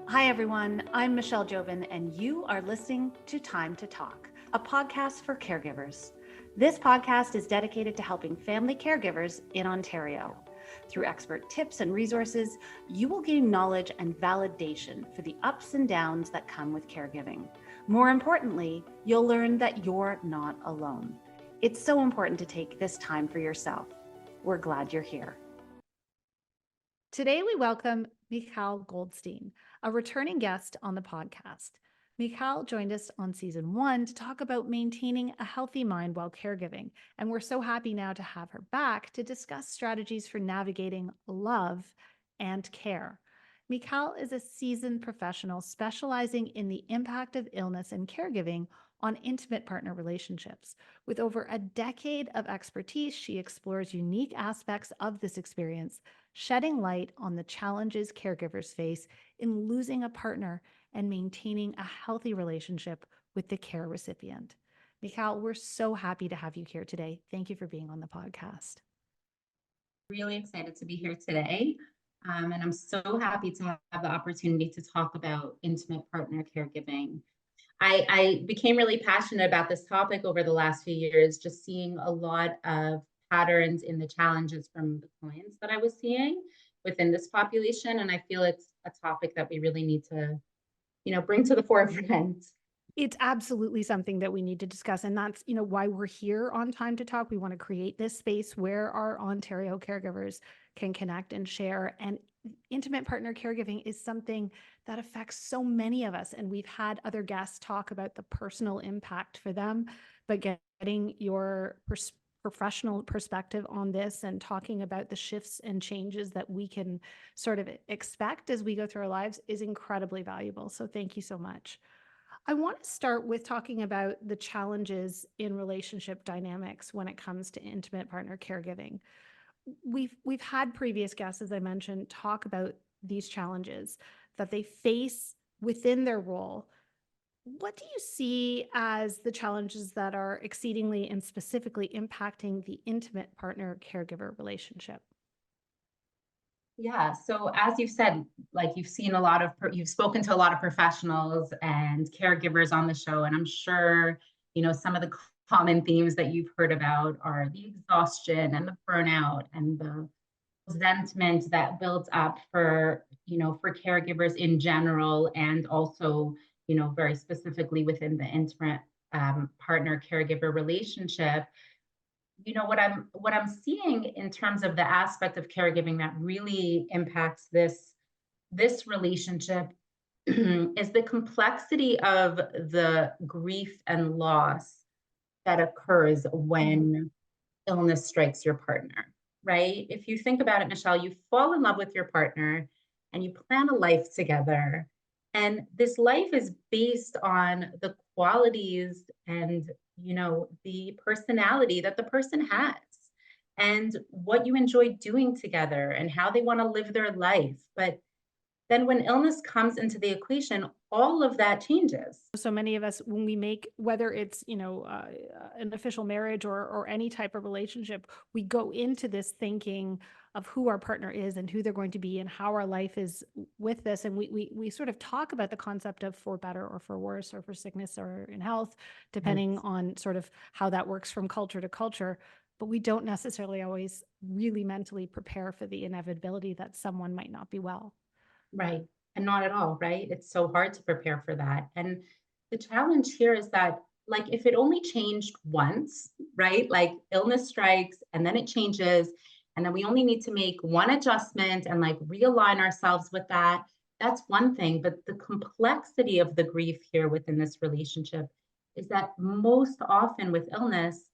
Hi, everyone. I'm Michal Goldstein, and you are listening to Time to Talk, a podcast for caregivers. This podcast is dedicated to helping family caregivers in Ontario. Through expert tips and resources, you will gain knowledge and validation for the ups and downs that come with caregiving. More importantly, you'll learn that you're not alone. It's so important to take this time for yourself. We're glad you're here. Today, we welcome Michal Goldstein, a returning guest on the podcast. Michal joined us on season 1 to talk about maintaining a healthy mind while caregiving, and we're so happy now to have her back to discuss strategies for navigating love and care. Michal is a seasoned professional specializing in the impact of illness and caregiving on intimate partner relationships. With over a decade of expertise, she explores unique aspects of this experience, shedding light on the challenges caregivers face in losing a partner and maintaining a healthy relationship with the care recipient. Michal, we're so happy to have you here today. Thank you for being on the podcast. Really excited to be here today. And I'm so happy to have the opportunity to talk about intimate partner caregiving. I became really passionate about this topic over the last few years, just seeing a lot of patterns in the challenges from the clients that I was seeing within this population. And I feel it's a topic that we really need to, bring to the forefront. It's absolutely something that we need to discuss. And that's, why we're here on Time to Talk. We want to create this space where our Ontario caregivers can connect and share. And intimate partner caregiving is something that affects so many of us. And we've had other guests talk about the personal impact for them, but getting your professional perspective on this and talking about the shifts and changes that we can sort of expect as we go through our lives is incredibly valuable. So thank you so much. I want to start with talking about the challenges in relationship dynamics when it comes to intimate partner caregiving. We've had previous guests, as I mentioned, talk about these challenges that they face within their role. What do you see as the challenges that are exceedingly and specifically impacting the intimate partner caregiver relationship? Yeah. So as you said, like you've spoken to a lot of professionals and caregivers on the show, and I'm sure, some of the common themes that you've heard about are the exhaustion and the burnout and the resentment that builds up for caregivers in general, and also, very specifically within the intimate partner caregiver relationship. What I'm seeing in terms of the aspect of caregiving that really impacts this relationship is the complexity of the grief and loss that occurs when illness strikes your partner, right? If you think about it, Michelle, you fall in love with your partner and you plan a life together. And this life is based on the qualities and, the personality that the person has and what you enjoy doing together and how they want to live their life. But then when illness comes into the equation, all of that changes. So many of us, when we make, whether it's, an official marriage or any type of relationship, we go into this thinking of who our partner is and who they're going to be and how our life is with this. And we sort of talk about the concept of for better or for worse or for sickness or in health, depending on sort of how that works from culture to culture. But we don't necessarily always really mentally prepare for the inevitability that someone might not be well. Right. And not at all, right? It's so hard to prepare for that. And the challenge here is that, like, if it only changed once, right? Like illness strikes and then it changes, and then we only need to make one adjustment and like realign ourselves with that. That's one thing. But the complexity of the grief here within this relationship is that most often with illness,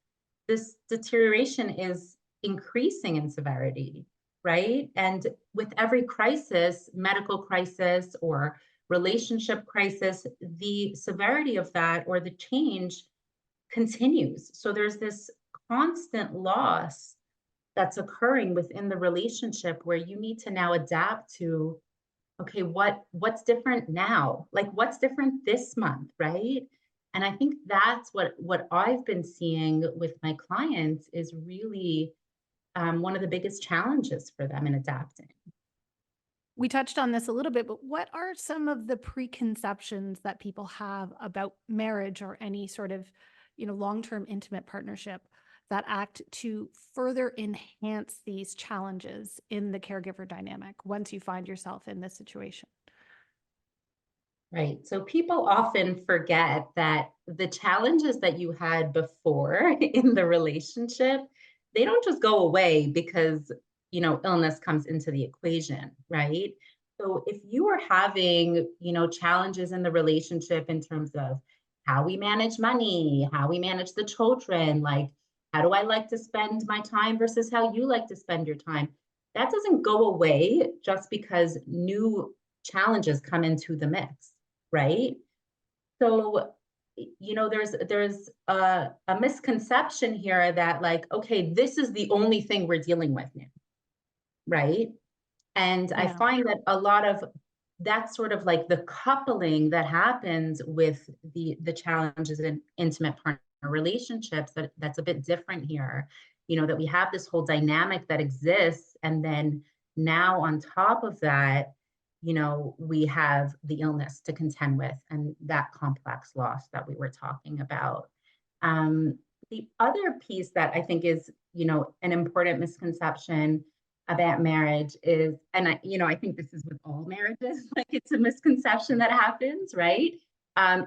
this deterioration is increasing in severity, right? And with every crisis, medical crisis or relationship crisis, the severity of that or the change continues. So there's this constant loss that's occurring within the relationship where you need to now adapt to, okay, what's different now? Like what's different this month, right? And I think that's what I've been seeing with my clients is really one of the biggest challenges for them in adapting. We touched on this a little bit, but what are some of the preconceptions that people have about marriage or any sort of, long-term intimate partnership that act to further enhance these challenges in the caregiver dynamic once you find yourself in this situation? Right. So people often forget that the challenges that you had before in the relationship, they don't just go away because, illness comes into the equation, right? So if you are having, challenges in the relationship in terms of how we manage money, how we manage the children, like how do I like to spend my time versus how you like to spend your time, that doesn't go away just because new challenges come into the mix, right? So, there's a misconception here that like, okay, this is the only thing we're dealing with now, right? And I Yeah. find that a lot of that's sort of like the coupling that happens with the challenges in intimate partner relationships that's a bit different here. That we have this whole dynamic that exists, and then now on top of that, we have the illness to contend with and that complex loss that we were talking about. Um, the other piece that I think is, an important misconception about marriage is, and I think this is with all marriages, like it's a misconception that happens, right?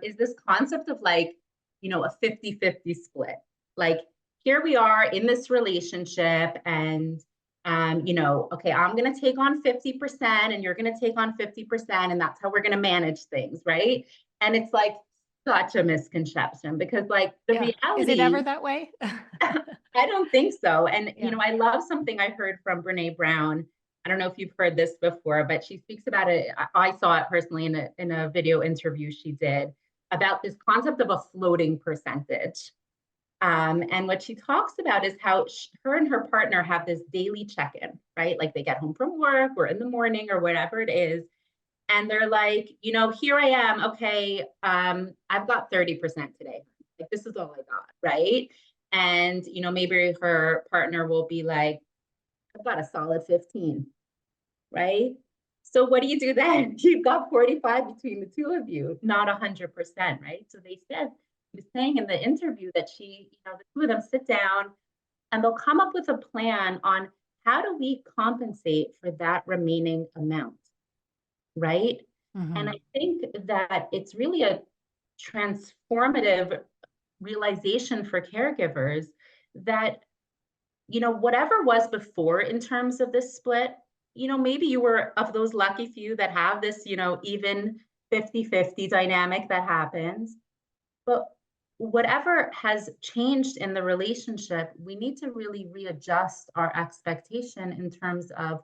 Is this concept of like, a 50-50 split. Like here we are in this relationship and okay, I'm going to take on 50% and you're going to take on 50%, and that's how we're going to manage things, right? And it's like such a misconception because like the Yeah. Is it ever reality, that way? I don't think so. And, Yeah. I love something I heard from Brene Brown. I don't know if you've heard this before, but she speaks about it. I saw it personally in a video interview she did about this concept of a floating percentage. And what she talks about is how her and her partner have this daily check-in, right? Like they get home from work or in the morning or whatever it is. And they're like, here I am. Okay, I've got 30% today. Like this is all I got, right? And maybe her partner will be like, I've got a solid 15, right? So what do you do then? You've got 45 between the two of you, not 100%, right? So he was saying in the interview that the two of them sit down and they'll come up with a plan on how do we compensate for that remaining amount, right? And I Mhm. think that it's really a transformative realization for caregivers that, whatever was before in terms of this split, maybe you were of those lucky few that have this, even 50-50 dynamic that happens. But whatever has changed in the relationship, we need to really readjust our expectation in terms of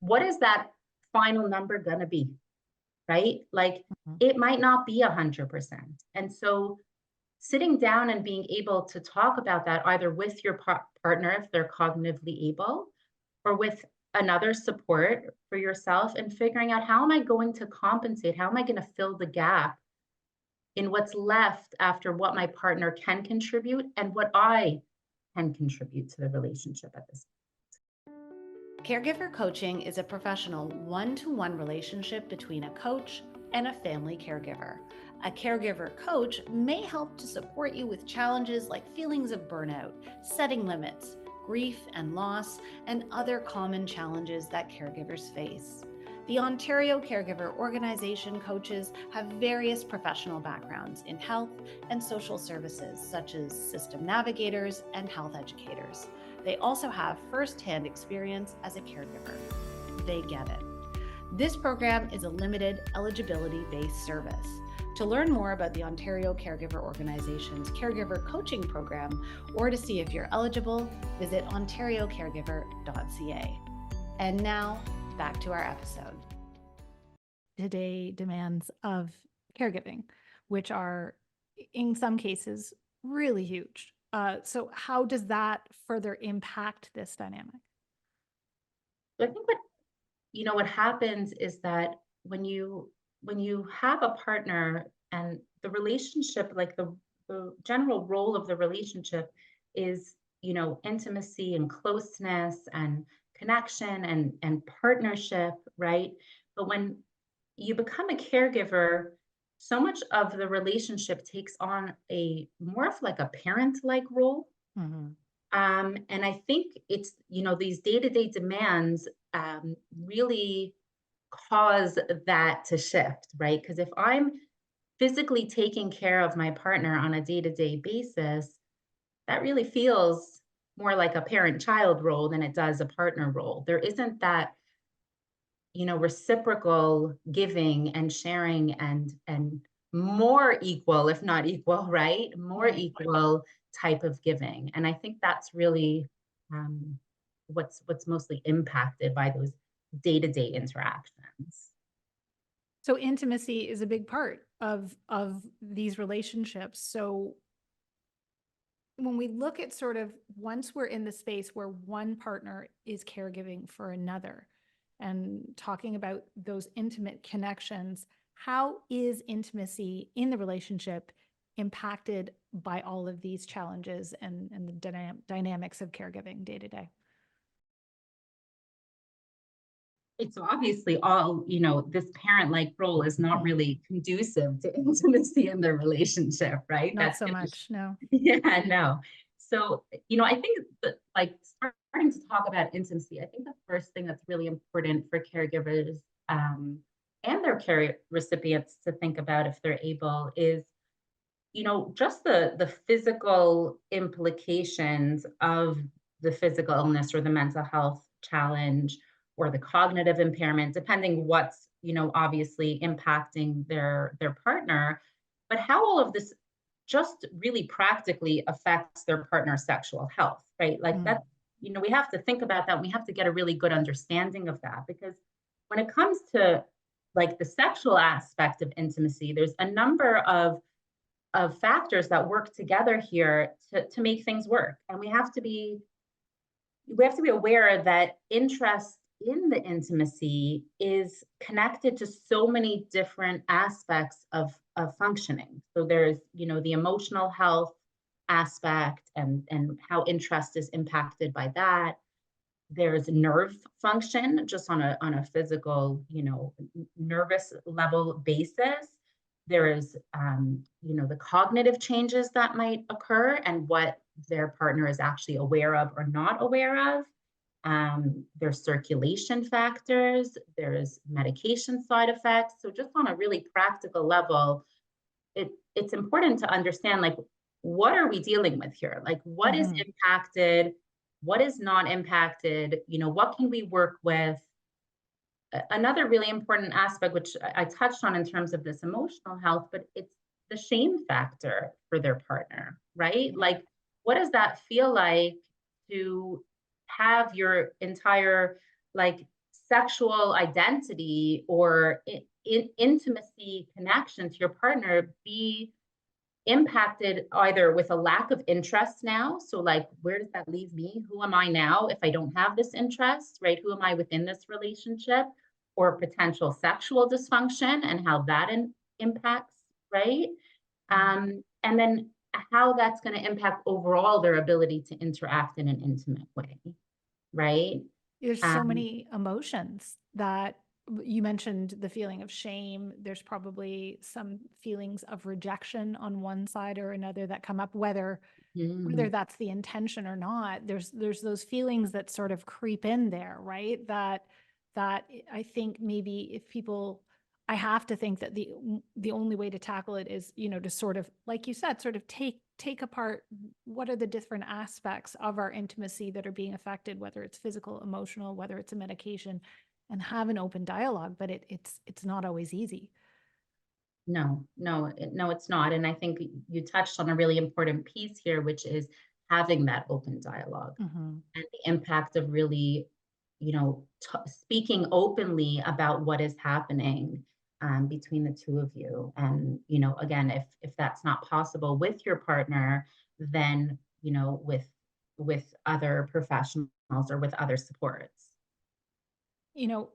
what is that final number going to be, right? Like Mhm. it might not be 100%. And so sitting down and being able to talk about that either with your partner if they're cognitively able or with another support for yourself and figuring out how am I going to compensate? How am I going to fill the gap in what's left after what my partner can contribute and what I can contribute to the relationship at this. Caregiver coaching is a professional one-to-one relationship between a coach and a family caregiver. A caregiver coach may help to support you with challenges like feelings of burnout, setting limits, grief and loss, and other common challenges that caregivers face. The Ontario Caregiver Organization coaches have various professional backgrounds in health and social services, such as system navigators and health educators. They also have firsthand experience as a caregiver. They get it. This program is a limited eligibility-based service. To learn more about the Ontario Caregiver Organization's caregiver coaching program or to see if you're eligible, visit ontariocaregiver.ca. And now, back to our episode. Today demands of caregiving, which are in some cases really huge. So how does that further impact this dynamic? So I think what happens is that when you have a partner and the relationship, like the general role of the relationship is, intimacy and closeness and connection and partnership, right? But when you become a caregiver, so much of the relationship takes on a more of like a parent-like role. Mhm. And I think it's, these day-to-day demands really cause that to shift, right? Because if I'm physically taking care of my partner on a day-to-day basis, that really feels more like a parent-child role than it does a partner role. There isn't that, reciprocal giving and sharing and more equal, if not equal, right? More Right. equal type of giving. And I think that's really um, what's mostly impacted by those day-to-day interactions. So intimacy is a big part of these relationships. So when we look at sort of once we're in the space where one partner is caregiving for another and talking about those intimate connections, how is intimacy in the relationship impacted by all of these challenges and the dynamics of caregiving day to day? It's obviously all, this parent-like role is not really conducive to intimacy in the relationship, right? Not so much, no. Yeah, no. So, I think that like starting to talk about intimacy, I think the first thing that's really important for caregivers and their care recipients to think about if they're able is, just the physical implications of the physical illness or the mental health challenge or the cognitive impairment, depending what's, obviously impacting their partner, but how all of this just really practically affects their partner's sexual health, right? Like Mm. that, we have to think about that. And we have to get a really good understanding of that because when it comes to like the sexual aspect of intimacy, there's a number of factors that work together here to make things work. And we have to be aware that interest in the intimacy is connected to so many different aspects of functioning. So there's, the emotional health aspect and how interest is impacted by that. There's nerve function just on a physical, nervous level basis. There is, the cognitive changes that might occur and what their partner is actually aware of or not aware of. There's circulation factors, there's medication side effects. So just on a really practical level, it's important to understand like what are we dealing with here? Like what is Mhm. impacted, what is not impacted, what can we work with? Another really important aspect, which I touched on in terms of this emotional health, but it's the shame factor for their partner, right? Like, what does that feel like to have your entire like sexual identity or intimacy connection to your partner be impacted either with a lack of interest now? So, like, where does that leave me? Who am I now if I don't have this interest, right? Who am I within this relationship? Or potential sexual dysfunction and how that impacts, right? And then how that's going to impact overall their ability to interact in an intimate way, right? There's so Um, many emotions that you mentioned the feeling of shame. There's probably some feelings of rejection on one side or another that come up, whether mm, that's the intention or not. There's those feelings that sort of creep in there, right? That I think maybe if people, I have to think that the only way to tackle it is, to sort of, like you said, sort of take apart what are the different aspects of our intimacy that are being affected, whether it's physical, emotional, whether it's a medication, and have an open dialogue. But it's not always easy. no, it's not. And I think you touched on a really important piece here, which is having that open dialogue Mhm. and the impact of really, speaking openly about what is happening between the two of you. And, again, if that's not possible with your partner, then, with other professionals or with other supports.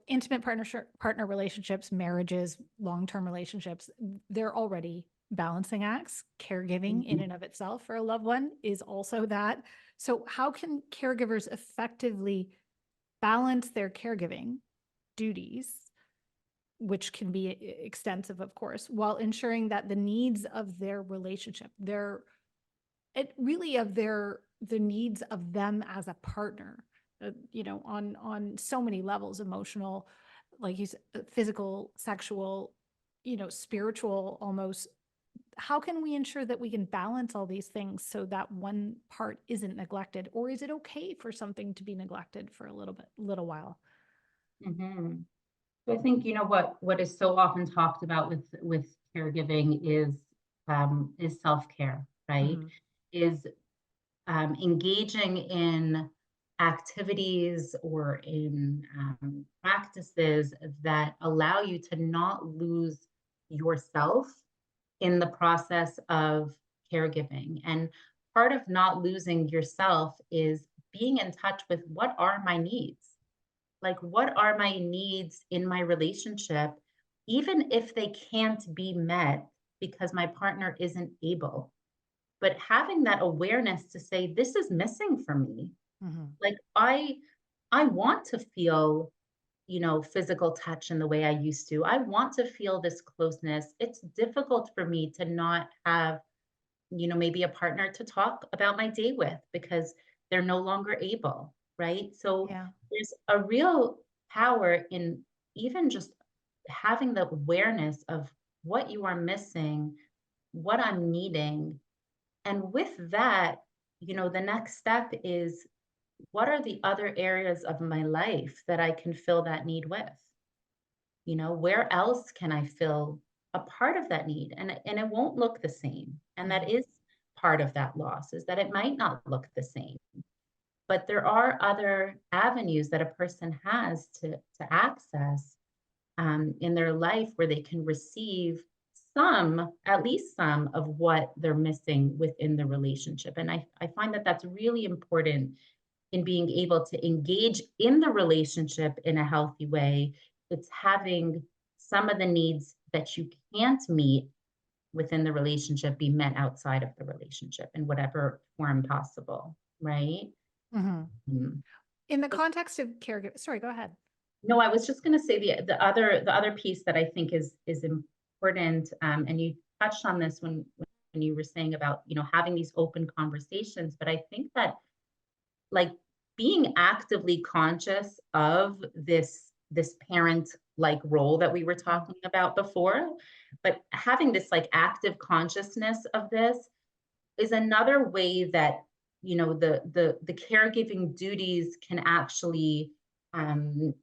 Intimate partner relationships, marriages, long-term relationships, they're already balancing acts. Caregiving in Mhm. and of itself for a loved one is also that. So how can caregivers effectively balance their caregiving duties, which can be extensive, of course, while ensuring that the needs of their relationship, the needs of them as a partner, on so many levels, emotional, like you said, physical, sexual, spiritual, almost. How can we ensure that we can balance all these things so that one part isn't neglected? Or is it okay for something to be neglected for a little while? Mm-hmm. So I think, what is so often talked about with caregiving is self-care, right? Mhm. Is engaging in activities or in practices that allow you to not lose yourself in the process of caregiving. And part of not losing yourself is being in touch with what are my needs? Like, what are my needs in my relationship, even if they can't be met because my partner isn't able? But having that awareness to say, this is missing for me. Mhm. Like, I want to feel, physical touch in the way I used to. I want to feel this closeness. It's difficult for me to not have, maybe a partner to talk about my day with because they're no longer able, right? So Yeah. there's a real power in even just having the awareness of what you are missing, what I'm needing. And with that, the next step is, what are the other areas of my life that I can fill that need with? Where else can I fill a part of that need? And it won't look the same. And that Mhm. is part of that loss, is that it might not look the same. But there are other avenues that a person has to access in their life where they can receive at least some of what they're missing within the relationship. And I find that that's really important in being able to engage in the relationship in a healthy way. It's having some of the needs that you can't meet within the relationship be met outside of the relationship in whatever form possible, right? Mhm. Mm. In the context of caregiver, sorry, go ahead. No, I was just going to say the other piece that I think is important, and you touched on this when you were saying about having these open conversations, but I think that, like, being actively conscious of this parent like role that we were talking about before, but having this like active consciousness of this is another way that the caregiving duties can actually um,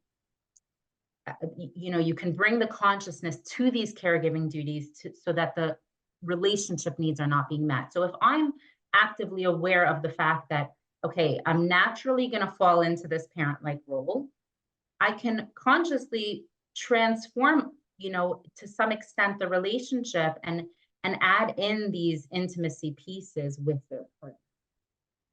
you can bring the consciousness to these caregiving duties so that the relationship needs are not being met. So if I'm actively aware of the fact that, okay, I'm naturally going to fall into this parent-like role, I can consciously transform, to some extent the relationship and add in these intimacy pieces with the partner,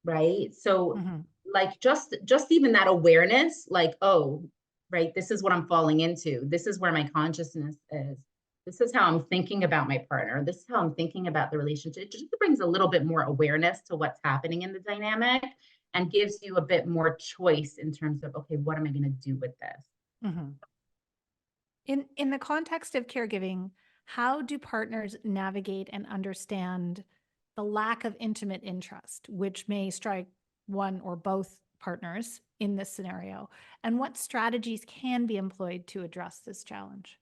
right? So Mhm. like just even that awareness, like, oh, right, this is what I'm falling into, this is where my consciousness is, this is how I'm thinking about my partner, this is how I'm thinking about the relationship. It just brings a little bit more awareness to what's happening in the dynamic and gives you a bit more choice in terms of, okay, what am I going to do with this? Mhm. In the context of caregiving, how do partners navigate and understand the lack of intimate interest, which may strike one or both partners in this scenario? And what strategies can be employed to address this challenge?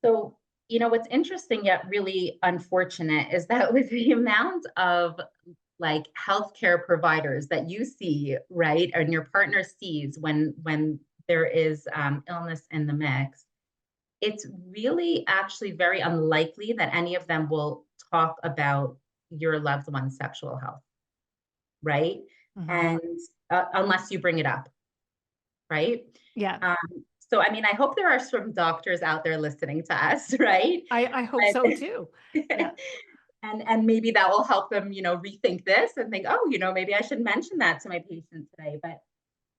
So, what's interesting yet really unfortunate is that with the amount of like healthcare providers that you see, right, and your partner sees when there is illness in the mix, it's really actually very unlikely that any of them will talk about your loved one's sexual health, right? Mhm. And unless you bring it up, right? Yeah, Um, so, I mean, I hope there are some doctors out there listening to us, right? I hope so too. Yeah. And maybe that will help them, rethink this and think, oh, maybe I should mention that to my patient today. But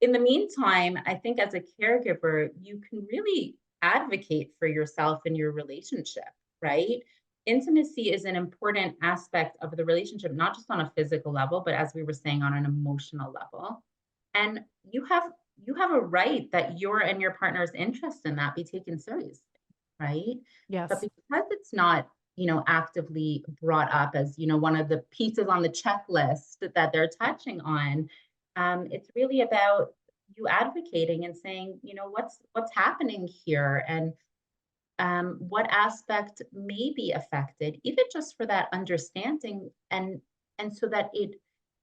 in the meantime, I think as a caregiver, you can really advocate for yourself and your relationship, right? Intimacy is an important aspect of the relationship, not just on a physical level, but as we were saying, on an emotional level. And you have a right that your and your partner's interest in that be taken seriously, right? But Yes. because it's not, actively brought up as, one of the pieces on the checklist that they're touching on, it's really about you advocating and saying, what's happening here, and what aspect may be affected, even just for that understanding, and so that it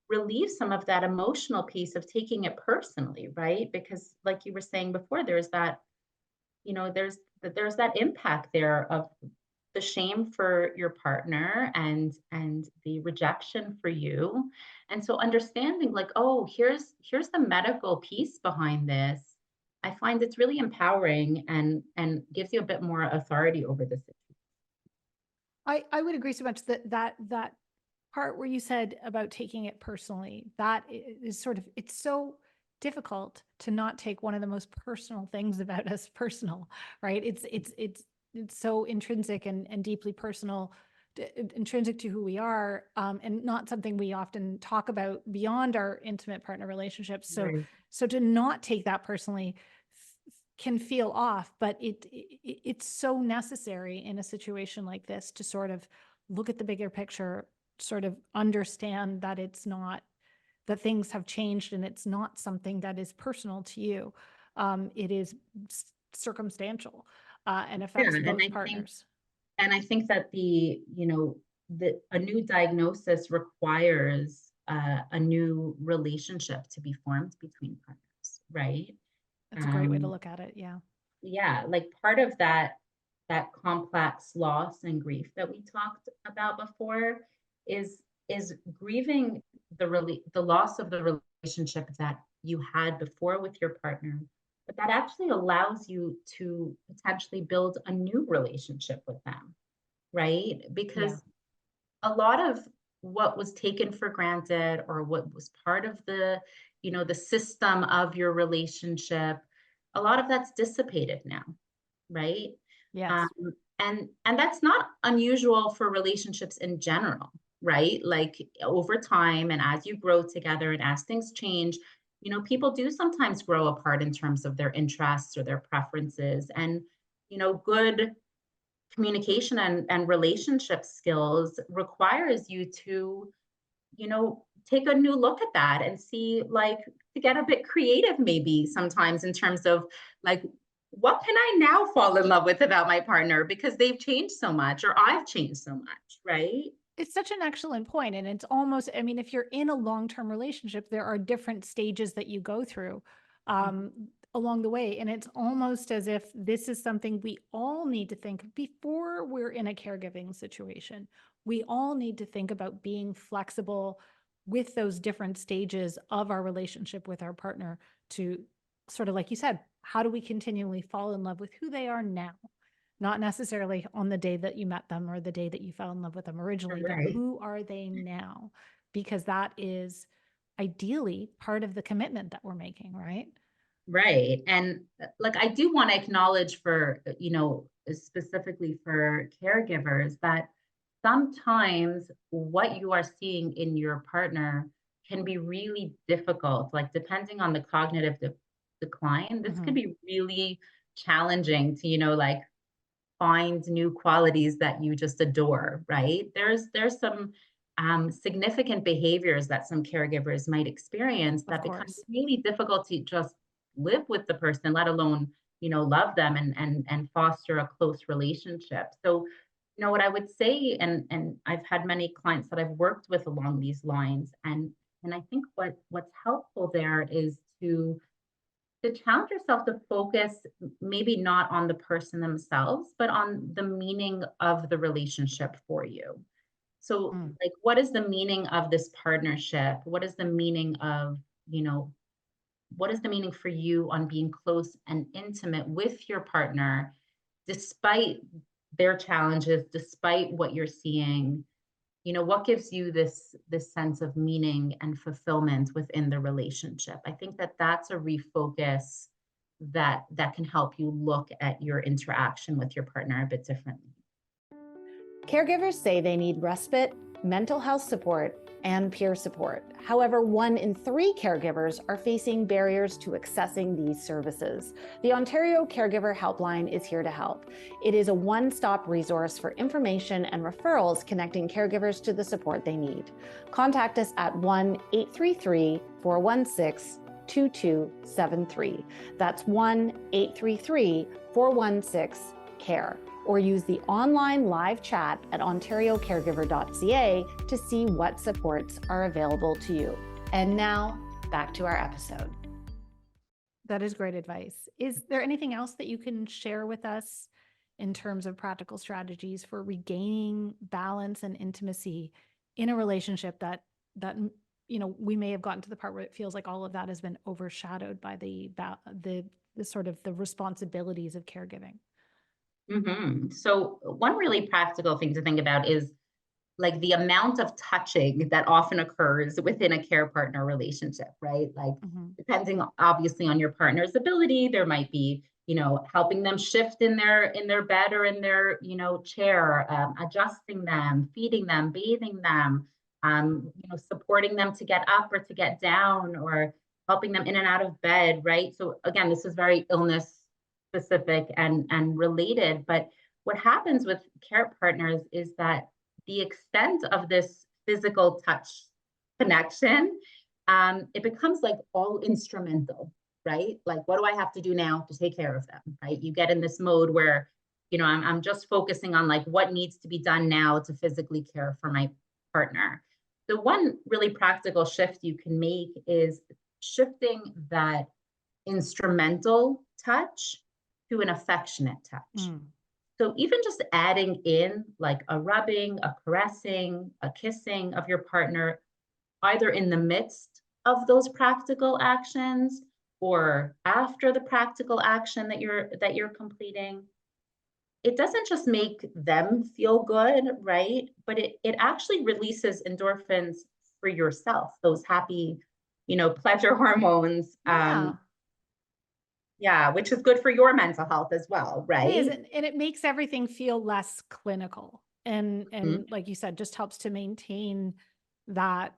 relieves some of that emotional piece of taking it personally, right? Because like you were saying before, there's that, there's that impact there of the shame for your partner and the rejection for you. And so understanding like, oh, here's the medical piece behind this. I find it's really empowering and gives you a bit more authority over this. I would agree so much that part where you said about taking it personally, that is sort of, it's so difficult to not take one of the most personal things about us personal, right? It's so intrinsic and deeply personal, intrinsic to who we are, and not something we often talk about beyond our intimate partner relationships. So, Right. so to not take that personally can feel off, but it's so necessary in a situation like this to sort of look at the bigger picture, sort of understand that it's not, that things have changed and it's not something that is personal to you. It is circumstantial, and Yeah, affects both partners. I think that a new diagnosis requires a new relationship to be formed between partners, right? That's a great way to Um, look at it. Yeah. yeah, like part of that complex loss and grief that we talked about before is grieving the loss of the relationship that you had before with your partner, but that actually allows you to potentially build a new relationship with them, right? Yeah. Because a lot of what was taken for granted or what was part of the system of your relationship, a lot of that's dissipated now, right? um, Yes. and that's not unusual for relationships in general, right? Like over time and as you grow together and as things change, people do sometimes grow apart in terms of their interests or their preferences, and good communication and relationship skills requires you to take a new look at that and see, like, to get a bit creative maybe sometimes in terms of like, what can I now fall in love with about my partner because they've changed so much or I've changed so much, right? It's such an excellent point. And it's almost, I mean, if you're in a long-term relationship, there are different stages that you go through um, along the way. And it's almost as if this is something we all need to think before we're in a caregiving situation. We all need to think about being flexible with those different stages of our relationship with our partner to sort of, like you said, how do we continually fall in love with who they are now? Not necessarily on the day that you met them or the day that you fell in love with them originally, but Right. who are they now? Because that is ideally part of the commitment that we're making, right? Right. And like, I do want to acknowledge for, specifically for caregivers, that sometimes what you are seeing in your partner can be really difficult. Like, depending on the cognitive decline, this could Mhm. be really challenging to, like, find new qualities that you just adore, right? There's some significant behaviors that some caregivers might experience Of that become course. really difficult to just live with the person, let alone, love them and foster a close relationship. So, what I would say, and I've had many clients that I've worked with along these lines, and I think what's helpful there is to challenge yourself to focus maybe not on the person themselves, but on the meaning of the relationship for you. So, Mm. like, what is the meaning of this partnership? What is the meaning of, you know, what is the meaning for you on being close and intimate with your partner, despite their challenges, despite what you're seeing? What gives you this sense of meaning and fulfillment within the relationship? I think that that's a refocus that can help you look at your interaction with your partner a bit differently. Caregivers say they need respite, mental health support, and peer support. However, 1 in 3 caregivers are facing barriers to accessing these services. The Ontario Caregiver Helpline is here to help. It is a one-stop resource for information and referrals connecting caregivers to the support they need. Contact us at 1-833-416-2273. That's 1-833-416-CARE. Or use the online live chat at ontariocaregiver.ca to see what supports are available to you. And now, back to our episode. That is great advice. Is there anything else that you can share with us in terms of practical strategies for regaining balance and intimacy in a relationship that we may have gotten to the part where it feels like all of that has been overshadowed by the sort of the responsibilities of caregiving? So one really practical thing to think about is like the amount of touching that often occurs within a care partner relationship, right? Like depending obviously on your partner's ability, there might be, helping them shift in their bed or in their, chair, adjusting them, feeding them, bathing them, supporting them to get up or to get down, or helping them in and out of bed, right? So again, this is very illness specific and related, but what happens with care partners is that the extent of this physical touch connection, it becomes like all instrumental, right? Like, what do I have to do now to take care of them, right? You get in this mode where, I'm just focusing on like what needs to be done now to physically care for my partner. The one really practical shift you can make is shifting that instrumental touch to an affectionate touch. So even just adding in like a rubbing, a caressing, a kissing of your partner, either in the midst of those practical actions or after the practical action that you're completing, it doesn't just make them feel good, right? But it actually releases endorphins for yourself, those happy, pleasure hormones. Yeah, which is good for your mental health as well, right? It is, and it makes everything feel less clinical. And like you said, just helps to maintain that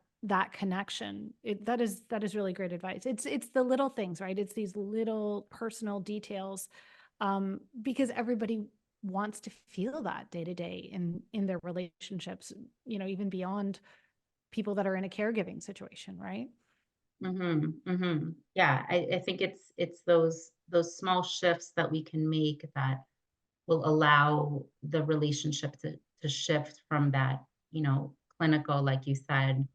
connection. That is really great advice. It's the little things, right? It's these little personal details, because everybody wants to feel that day to day in their relationships, even beyond people that are in a caregiving situation, right? Yeah, I think it's those small shifts that we can make that will allow the relationship to shift from that, clinical, like you said,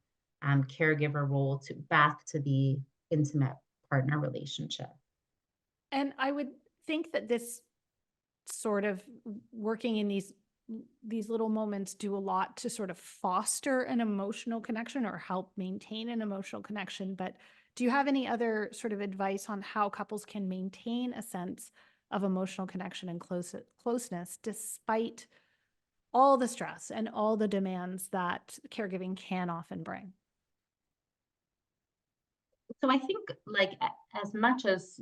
caregiver role back to the intimate partner relationship. And I would think that this sort of working in these little moments do a lot to sort of foster an emotional connection or help maintain an emotional connection. But do you have any other sort of advice on how couples can maintain a sense of emotional connection and closeness despite all the stress and all the demands that caregiving can often bring? So I think like as much as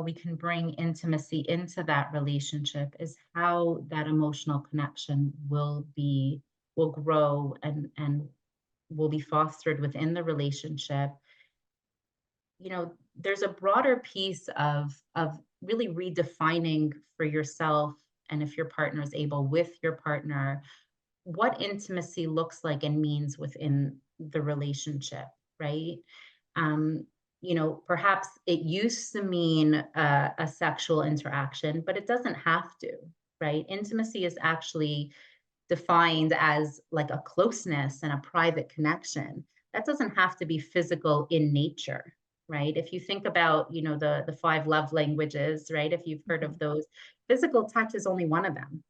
we can bring intimacy into that relationship is how that emotional connection will grow and will be fostered within the relationship. There's a broader piece of really redefining for yourself, and if your partner is able, with your partner, what intimacy looks like and means within the relationship, right? Perhaps it used to mean a sexual interaction, but it doesn't have to, right? Intimacy is actually defined as like a closeness and a private connection. That doesn't have to be physical in nature, right? If you think about, the 5 love languages, right? If you've heard of those, physical touch is only one of them,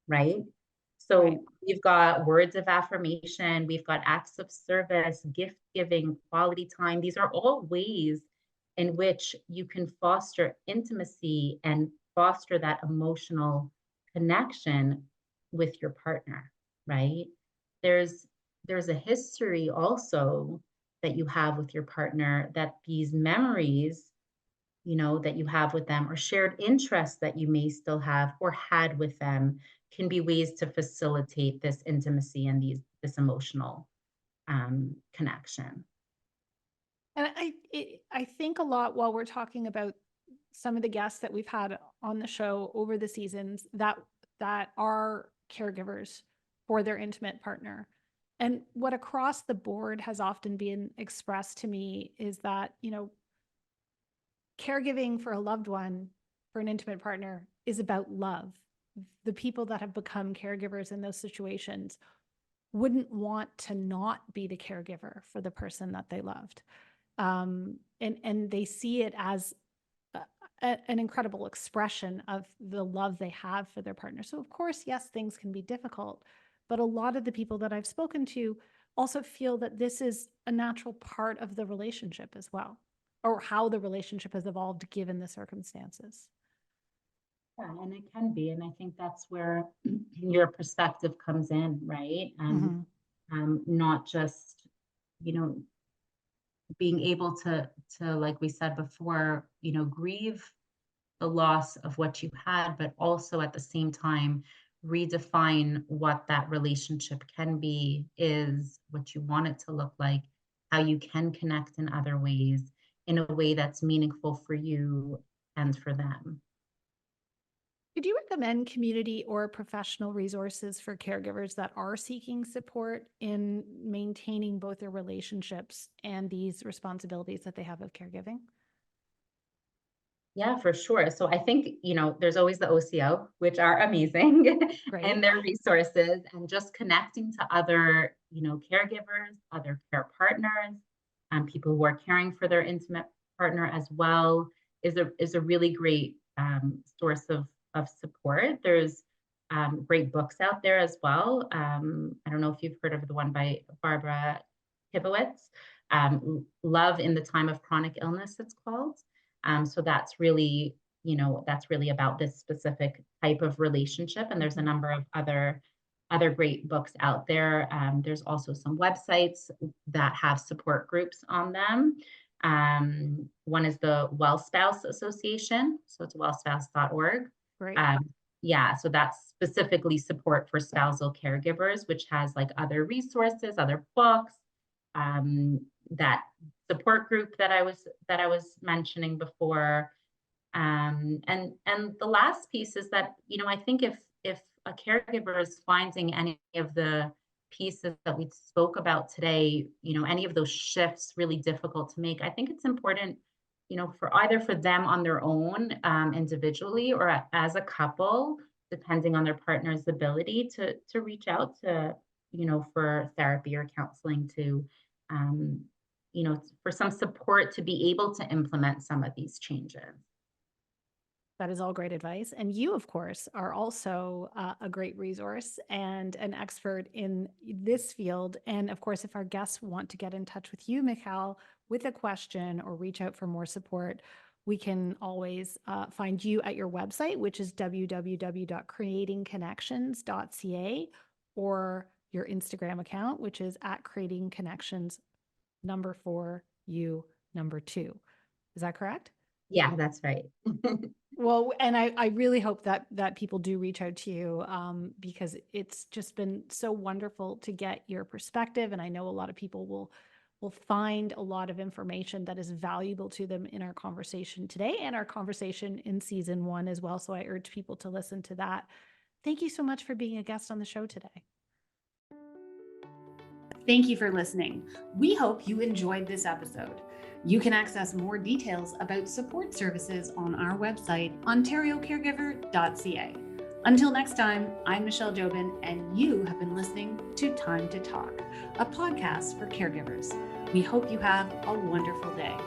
right? So Right. we've got words of affirmation, we've got acts of service, gift giving, quality time. These are all ways in which you can foster intimacy and foster that emotional connection with your partner, right? There's a history also that you have with your partner, that these memories, that you have with them, or shared interests that you may still have or had with them, can be ways to facilitate this intimacy and this emotional connection. And I think a lot while we're talking about some of the guests that we've had on the show over the seasons that are caregivers for their intimate partner. And what across the board has often been expressed to me is that, caregiving for a loved one, for an intimate partner, is about love. The people that have become caregivers in those situations wouldn't want to not be the caregiver for the person that they loved. And they see it as an incredible expression of the love they have for their partner. So of course, yes, things can be difficult, but a lot of the people that I've spoken to also feel that this is a natural part of the relationship as well, or how the relationship has evolved given the circumstances. Yeah, and it can be. And I think that's where your perspective comes in, right? And not just, being able to, like we said before, grieve the loss of what you had, but also at the same time, redefine what that relationship can be, is what you want it to look like, how you can connect in other ways, in a way that's meaningful for you and for them. Could you recommend community or professional resources for caregivers that are seeking support in maintaining both their relationships and these responsibilities that they have of caregiving? Yeah, for sure. So I think, there's always the OCO, which are amazing Great. and their resources, and just connecting to other, caregivers, other care partners, people who are caring for their intimate partner as well, is a really great source of support. There's great books out there as well. I don't know if you've heard of the one by Barbara Kibowitz, Love in the Time of Chronic Illness, it's called. So that's really about this specific type of relationship. And there's a number of other great books out there. There's also some websites that have support groups on them. One is the Well Spouse Association. So it's wellspouse.org. Great. Yeah, so that's specifically support for spousal caregivers, which has like other resources, other books, that support group that I was mentioning before. And the last piece is that, I think if a caregiver is finding any of the pieces that we spoke about today, any of those shifts really difficult to make, I think it's important, for them on their own, individually, or as a couple, depending on their partner's ability to reach out to, for therapy or counseling, to for some support to be able to implement some of these changes. That is all great advice. And you, of course, are also a great resource and an expert in this field. And of course, if our guests want to get in touch with you, Michal, with a question or reach out for more support, we can always find you at your website, which is www.creatingconnections.ca, or your Instagram account, which is @creatingconnections, 4U2. Is that correct? Yeah, that's right. Well, and I really hope that people do reach out to you, because it's just been so wonderful to get your perspective. And I know a lot of people will find a lot of information that is valuable to them in our conversation today and our conversation in season 1 as well. So I urge people to listen to that. Thank you so much for being a guest on the show today. Thank you for listening. We hope you enjoyed this episode. You can access more details about support services on our website, ontariocaregiver.ca. Until next time, I'm Michal Goldstein, and you have been listening to Time to Talk, a podcast for caregivers. We hope you have a wonderful day.